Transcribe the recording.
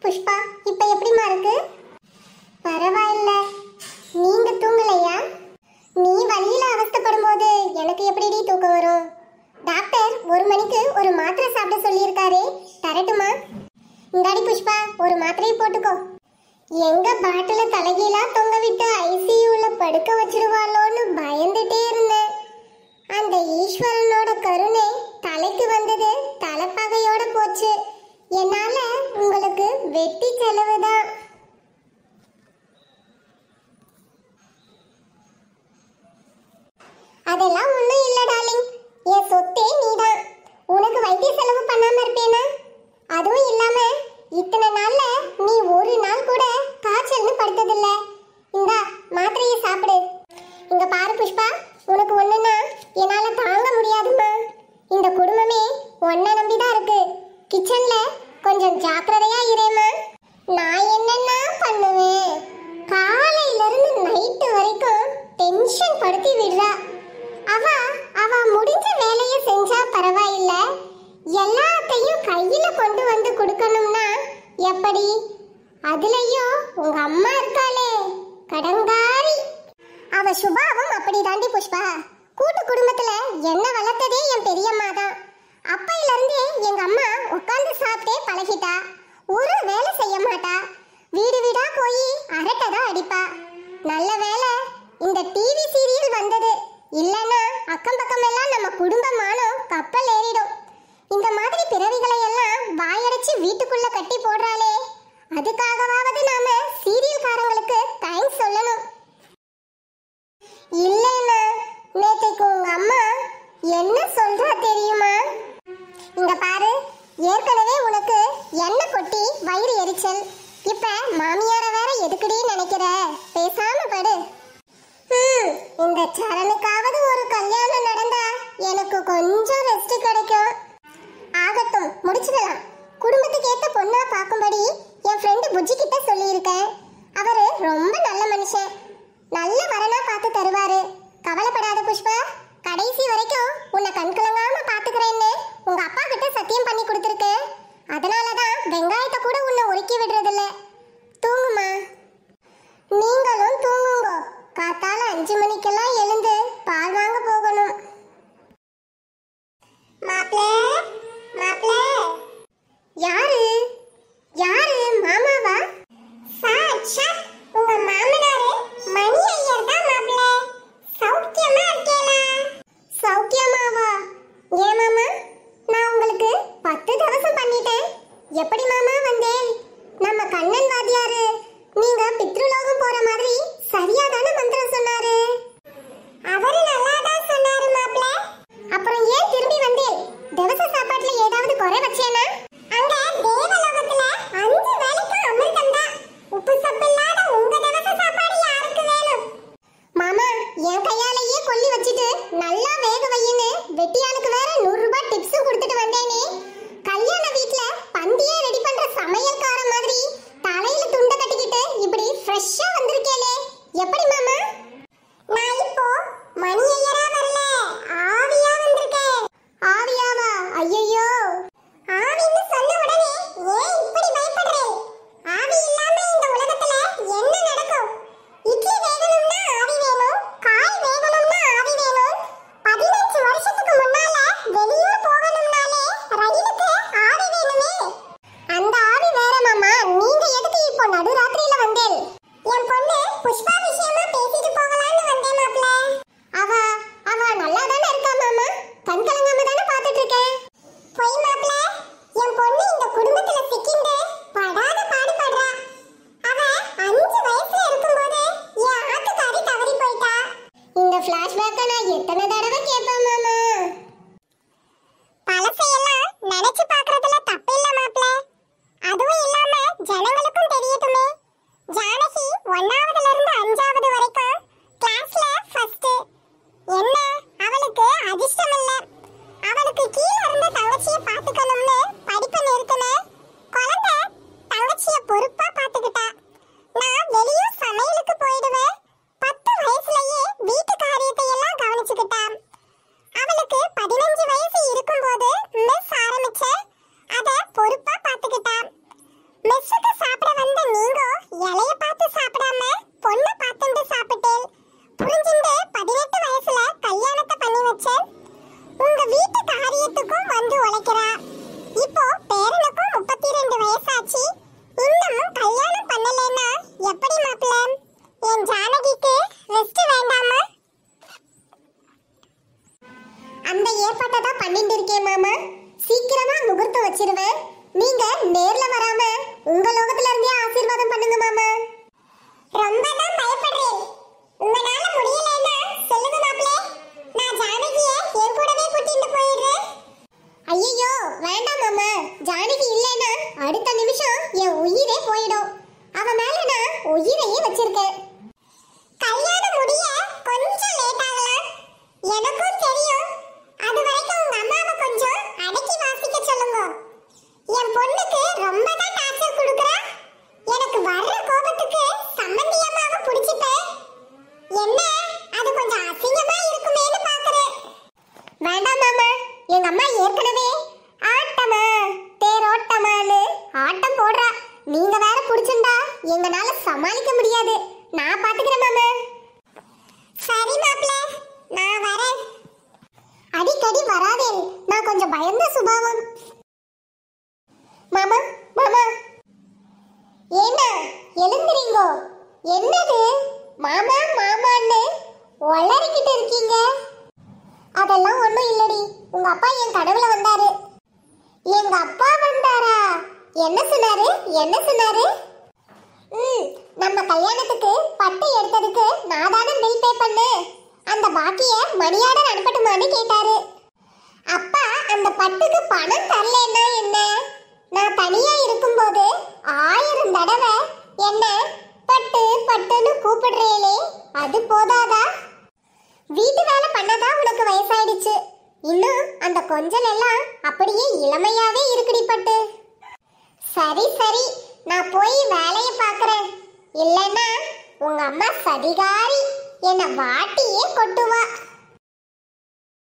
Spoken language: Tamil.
புஷ்பா, இப்ப எப்படிமா இருக்கு? பரவாயில்ல. நீங்க தூங்கலையா? நீ வழியில அவஸ்தைப்படும் போது எனக்கு எப்படி தூக்கம் வரும்? டாக்டர் 1 மணிக்கு ஒரு மாத்திரை சாப்பிட சொல்லியிருக்காரு. தரட்டுமா? இந்தாடி புஷ்பா, ஒரு மாத்திரையை போட்டுக்கோ. எங்க பாட்டில தலைகீழா தொங்க விட்டு ஐசியூல படுக்க வச்சிருவாளோன்னு பயந்துட்டே இருந்தேன். அந்த ஈஸ்வரனோட கருணை தலைக்கு வந்தது தலைப்பகையோட போச்சு. என்னால உங்களுக்கு வெட்டி செலவுதான். அதெல்லாம் ஒண்ணும் இல்ல டார்லிங். என் சொத்தே நீதான். உனக்கு வைத்திய செலவு பண்ணாம இருப்பேனா? அதுவும் இல்லாம இத்தனை நாள்ல நீ ஒரு நாள் கூட காய்ச்சல்னு படுத்ததில்ல. இந்தா மாத்திரையை சாப்பிடு. இங்க பாரு புஷ்பா, உனக்கு ஒண்ணுன்னா என்னால தாங்க முடியாதுமா. இந்த குடும்பமே உன்னை நம்பிதான் இருக்கு. கிச்சன்ல கொஞ்சம் ஜாக்கிரதையா இருமா. நான் என்னன்னா பண்ணுவேன்? காலையில இருந்து நைட்டு வரைக்கும் டென்ஷன் படுத்தி விடுறா. அவ முடிஞ்ச வேலையை செஞ்சா பரவாயில்ல, எல்லாத்தையும் கையில கொண்டு வந்து கொடுக்கணும்னா எப்படி? அதுலயும் உங்க அம்மா இருக்காளே, கடங்காரி. அவ சுபாவம் அப்படி தாண்டி புஷ்பா. கூட்டு குடும்பத்துல என்ன வளர்த்ததே என் பெரியம்மா தான். அப்பையில இருந்தே எங்க அம்மா உட்கார்ந்து சாப்பிட்டே பழகிட்டா. ஒரு வேலை செய்ய மாட்டா. வீடு வீடா போய் அரட்டை தான் அடிப்பா. நல்ல வேலை இந்த டிவி சீரியல் வந்தது. இல்லைன்னா அக்கம் பக்கம் எல்லாம் நம்ம குடும்பமானோ கப்பல் ஏறிடும். இந்த மாதிரி பிறவிகளை எல்லாம் வாயடைச்சு வீட்டுக்குள்ள கட்டி போடுறாளே, அதுக்காகவாவது நாம சீரியல்காரங்களுக்கு தேங்க்ஸ் சொல்லணும். இல்லைன்னா நேத்தைக்கு உங்க அம்மா என்ன சொல்றா தெரியுமா? இங்க பாரு, ஏற்கனவே உனக்கு எண்ணெய் கொட்டி வயிறு எரிச்சல். இப்ப மாமியார வேற எதுக்குடி நினைக்கிற? பேசாம படு. இந்த சரணுக்காவது ஒரு கல்யாணம் நடந்தா எனக்கு கொஞ்சம் ரெஸ்ட் கிடைக்கும். ஆகட்டும், முடிச்சிடலாம். குடும்பத்துக்கு ஏத்த பொண்ணா பார்க்கும்படி என் ஃப்ரெண்டு புஜ்ஜி கிட்ட சொல்லியிருக்கேன். அவரு ரொம்ப நல்ல மனுஷன். நல்ல வரனா பார்த்து தருவாரு. கவலைப்படாத புஷ்பா. கடைசி வரைக்கும் உன்னை கண்கலங்காம பாத்துக்கிறேன்னு உங்க அப்பா கிட்ட சத்தியம் பண்ணி கொடுத்துருக்கேன். அதனாலதான் வெங்காயத்தை கூட உன்னை ஒருக்கி விடுறதில்ல. தூங்குமா. நீங்களும் தூங்குங்க. காத்தால 5 மணிக்கெல்லாம் எழுந்து பால் வாங்க போகணும். யாரு யாரு? மாமாவா? சாட்சாத் உங்க மாமனாரே மணி ஐயர் தான் மாப்ளே. சௌக்கியமா இருக்கேளா? சௌக்கியமாவா? என் உயிரே போயிடும். அவ மேல நான் உயிரையே வச்சிருக்கேன். கல்யாணம் முடிய கொஞ்சம் லேட் ஆகலாம், எனக்கும் தெரியும். அது வரைக்கும் உங்க அம்மாவை கொஞ்சம் அடக்கி வாசிக்க சொல்லுங்க. என் பொண்ணுக்கு ரொம்ப தான் டார்ச்சர் கொடுக்குறா. எனக்கு வர்ற கோபத்துக்கு சம்மந்தி அம்மாவை பிடிச்சிப்பேன். என்ன அது கொஞ்சம் அசிங்கமா இருக்குமேன்னு பாக்குறேன். வேண்டாம் மாமா, எங்க அம்மா ஏற்கனவே ஆட்டமா தேரோட்டமான்னு ஆட்டம் போடுறா. நீங்க வேற பிடிச்சிருந்தா எங்கனால சமாளிக்க முடியாது. நான் பாத்துக்கிறேன் மாமா. சரி மாப்ள, நான் வரேன். அடிக்கடி வராதேன், நான் கொஞ்சம் பயந்த சுபாவம். மாமா மாமா, ஏன்னா எழுந்துறீங்கோ? என்னது மாமா மாமான்னு ஒளறிக்கிட்டு இருக்கீங்க? அதெல்லாம் ஒண்ணும் இல்லடி, உங்க அப்பா என் கனவுல வந்தாரு. எங்க அப்பா வந்தாரா? என்ன சொன்னாரு என்ன சொன்னாரு? நம்ம கல்யாணத்துக்கு பட்டு எடுத்ததுக்கு நான் தானே பில் பே பண்ணேன். அந்த பாக்கிய மணியாடர் அனுப்பட்டுமான்னு கேட்டாரு. அப்பா அந்த பட்டுக்கு பணம் தரலன்னா என்ன? நான் தனியா இருக்கும்போது 1000 தடவை என்ன பட்டு பட்டுன்னு கூப்பிடுறேனே, அது போதாதா? வீட்டு வேலை பண்ணதா உனக்கு வயசாயிடுச்சு. இன்னும் அந்த கொஞ்சல் எல்லாம் அப்படியே இளமையாவே இருக்குடி பட்டு. சரி சரி, நான் போய் வேலையை பார்க்கறேன். இல்லைன்னா உங்க அம்மா சதிகாரி என்னை வாட்டியே கொட்டுவா.